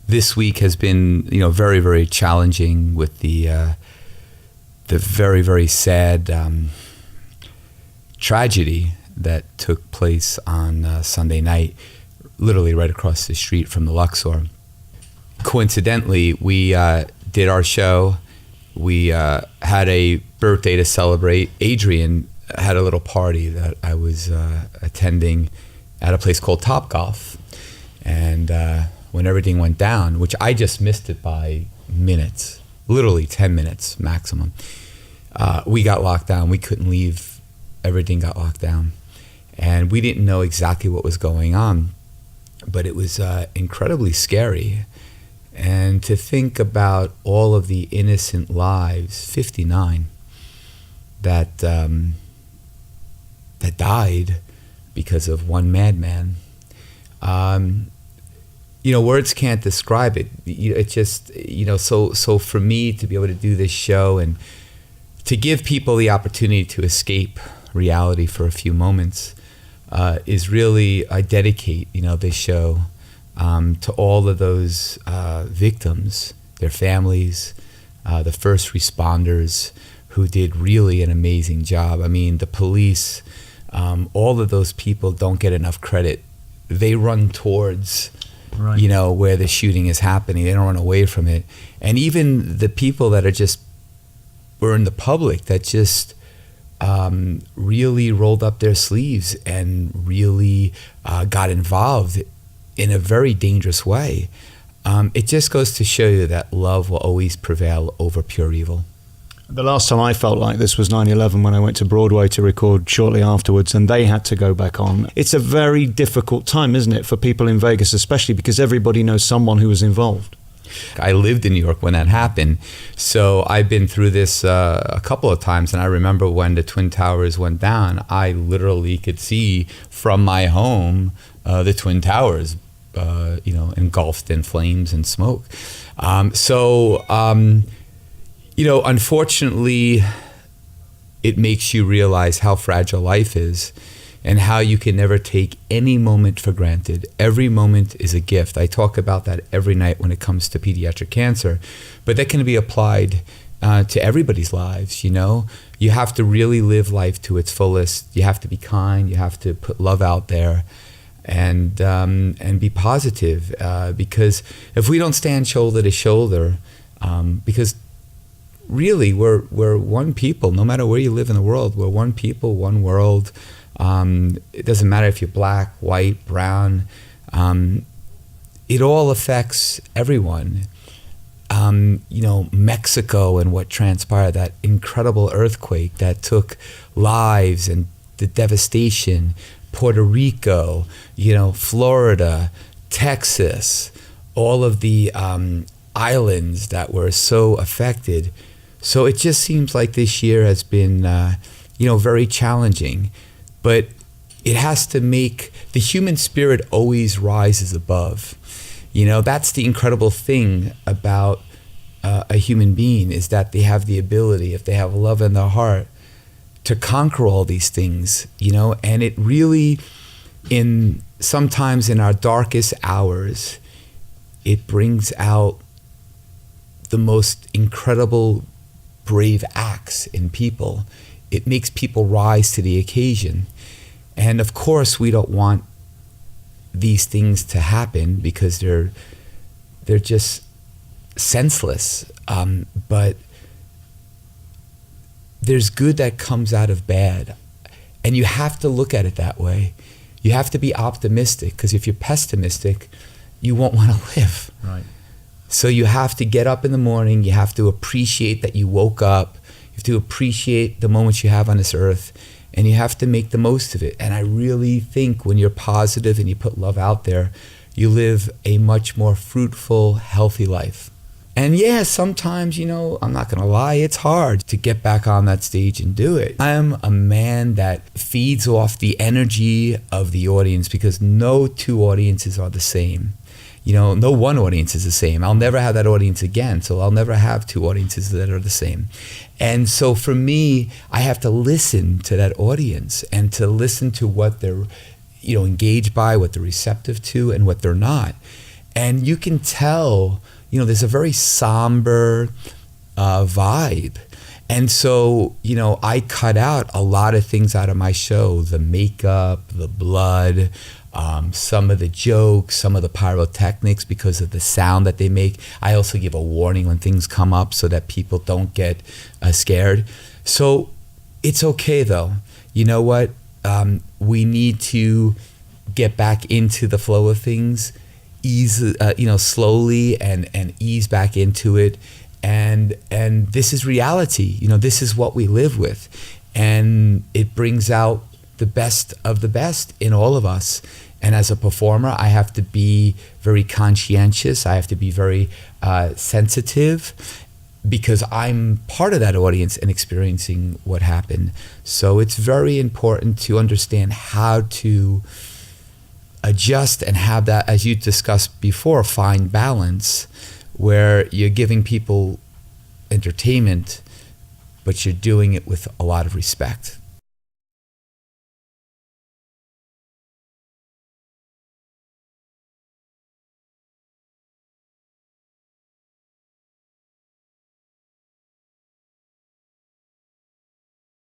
this week has been, very, very challenging with the very, very sad tragedy that took place on Sunday night, literally right across the street from the Luxor. Coincidentally, we did our show. We had a birthday to celebrate. Adrian had a little party that I was attending at a place called Topgolf. And when everything went down, which I just missed it by minutes, literally 10 minutes maximum, we got locked down. We couldn't leave. Everything got locked down. And we didn't know exactly what was going on, but it was incredibly scary. And to think about all of the innocent lives, 59, that died because of one madman. Words can't describe it. It just, so for me to be able to do this show and to give people the opportunity to escape reality for a few moments is really, I dedicate, this show to all of those victims, their families, the first responders who did really an amazing job. I mean, the police, all of those people don't get enough credit. They run towards, where the shooting is happening. They don't run away from it. And even the people that were in the public that just really rolled up their sleeves and really got involved in a very dangerous way. It just goes to show you that love will always prevail over pure evil. The last time I felt like this was 9/11 when I went to Broadway to record shortly afterwards, and they had to go back on. It's a very difficult time, isn't it, for people in Vegas, especially because everybody knows someone who was involved. I lived in New York when that happened, so I've been through this a couple of times, and I remember when the Twin Towers went down, I literally could see from my home the Twin Towers engulfed in flames and smoke. Unfortunately, it makes you realize how fragile life is and how you can never take any moment for granted. Every moment is a gift. I talk about that every night when it comes to pediatric cancer, but that can be applied to everybody's lives. You have to really live life to its fullest. You have to be kind. You have to put love out there. And be positive, because if we don't stand shoulder to shoulder, because really we're one people. No matter where you live in the world, we're one people, one world. It doesn't matter if you're black, white, brown. It all affects everyone. Mexico and what transpired, that incredible earthquake that took lives and the devastation. Puerto Rico, Florida, Texas, all of the islands that were so affected. So it just seems like this year has been, very challenging. But it has to make the human spirit always rises above. That's the incredible thing about a human being, is that they have the ability, if they have love in their heart, to conquer all these things, and it really, sometimes in our darkest hours, it brings out the most incredible, brave acts in people. It makes people rise to the occasion. And of course, we don't want these things to happen because they're just senseless. But there's good that comes out of bad. And you have to look at it that way. You have to be optimistic, because if you're pessimistic, you won't want to live. Right. So you have to get up in the morning. You have to appreciate that you woke up. You have to appreciate the moments you have on this earth, and you have to make the most of it. And I really think when you're positive and you put love out there, you live a much more fruitful, healthy life. And yeah, sometimes, I'm not going to lie, it's hard to get back on that stage and do it. I'm a man that feeds off the energy of the audience, because no two audiences are the same. No one audience is the same. I'll never have that audience again, so I'll never have two audiences that are the same. And so for me, I have to listen to that audience and to listen to what they're, engaged by, what they're receptive to, and what they're not. And you can tell, there's a very somber vibe. And so, I cut out a lot of things out of my show, the makeup, the blood, some of the jokes, some of the pyrotechnics because of the sound that they make. I also give a warning when things come up so that people don't get scared. So it's okay though. You know what? We need to get back into the flow of things, ease, slowly and ease back into it. And this is reality. This is what we live with. And it brings out the best of the best in all of us. And as a performer, I have to be very conscientious. I have to be very sensitive because I'm part of that audience and experiencing what happened. So it's very important to understand how to adjust and have that, as you discussed before, find balance where you're giving people entertainment, but you're doing it with a lot of respect.